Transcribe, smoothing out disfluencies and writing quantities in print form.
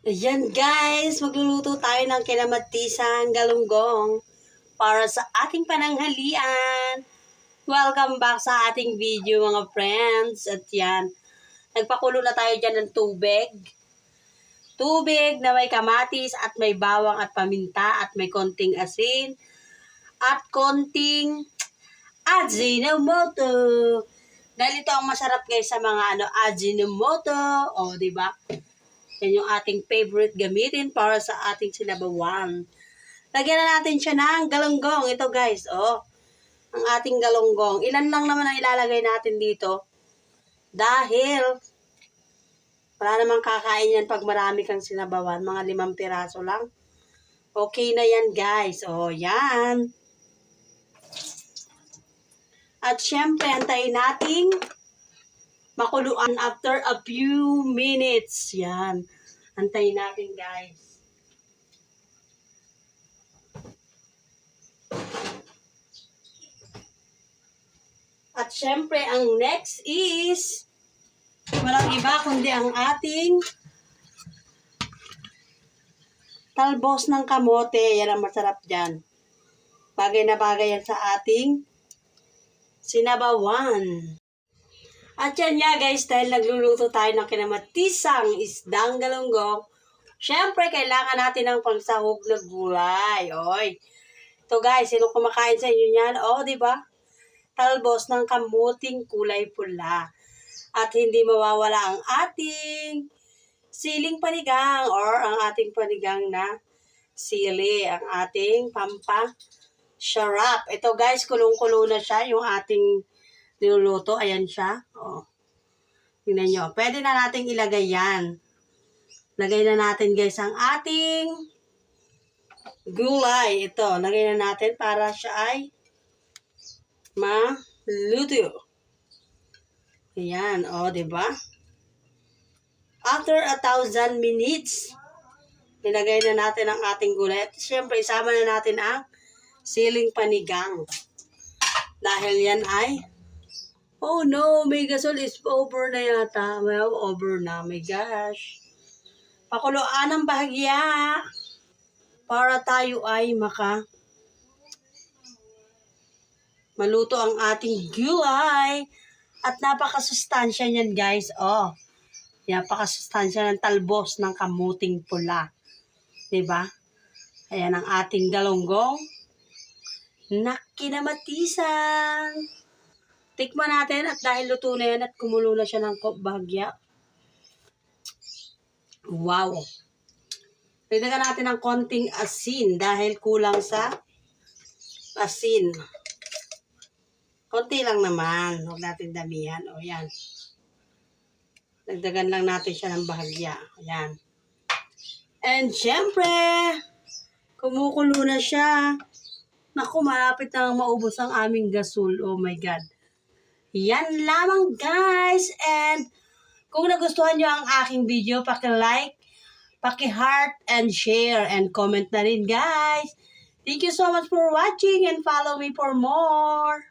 Ayan guys, magluluto tayo ng kinamatisang galunggong para sa ating pananghalian. Welcome back sa ating video mga friends. At yan, nagpakulo na tayo dyan ng tubig. Tubig na may kamatis at may bawang at paminta at may konting asin at konting Ajinomoto. Dahil ito ang masarap guys sa mga Ajinomoto. O, diba? Yan yung ating favorite gamitin para sa ating sinabawan. Lagyan na natin siya ng galunggong. Ito guys, ang ating galunggong. Ilan lang naman ang ilalagay natin dito. Dahil, wala namang kakain yan pag marami kang sinabawan. Mga 5 piraso lang. Okay na yan guys. Yan. At syempre, antayin nating makuluan after a few minutes. Yan. Antayin natin, guys. At syempre, ang next is walang iba kundi ang ating talbos ng kamote. Yan ang masarap dyan. Bagay na bagay yan sa ating sinabawan. At yan nga guys, dahil nagluluto tayo ng kinamatisang isdang galunggong, syempre kailangan natin ng pangsahog na gulay. Ito guys, sino kumakain sa inyo niyan? Diba? Talbos ng kamuting kulay pula. At hindi mawawala ang ating siling panigang or ang ating panigang na sili, ang ating pampasarap. Ito guys, kulong-kulo na siya, yung ating niluluto. Ayan siya. Tingnan nyo. Pwede na natin ilagay yan. Lagay na natin guys ang ating gulay. Ito. Lagay na natin para siya ay maluto. Ayan. Diba? After 1,000 minutes, ilagay na natin ang ating gulay. At syempre, isama na natin ang siling panigang. Dahil yan ay oh no, may gasol is over na yata. Well, over na. My gosh. Pakuluan ng bahagya para tayo ay maluto ang ating gulay. At napakasustansya niyan guys. Napakasustansya ng talbos ng kamuting pula. Diba? Ayan ang ating galunggong na kinamatisan. Tikman natin at dahil luto na yan at kumulo na siya ng bahagya. Wow! Pagdagan natin ng konting asin dahil kulang sa asin. Konti lang naman. Huwag natin damihan. Yan. Dagdagan lang natin siya ng bahagya. Ayan. And syempre, kumukulo na siya. Naku, malapit na maubos ang aming gasol. Oh my God. Yan lamang guys. And kung nagustuhan nyo ang aking video, paki-like, paki-heart, and share, and comment na rin guys. Thank you so much for watching and follow me for more.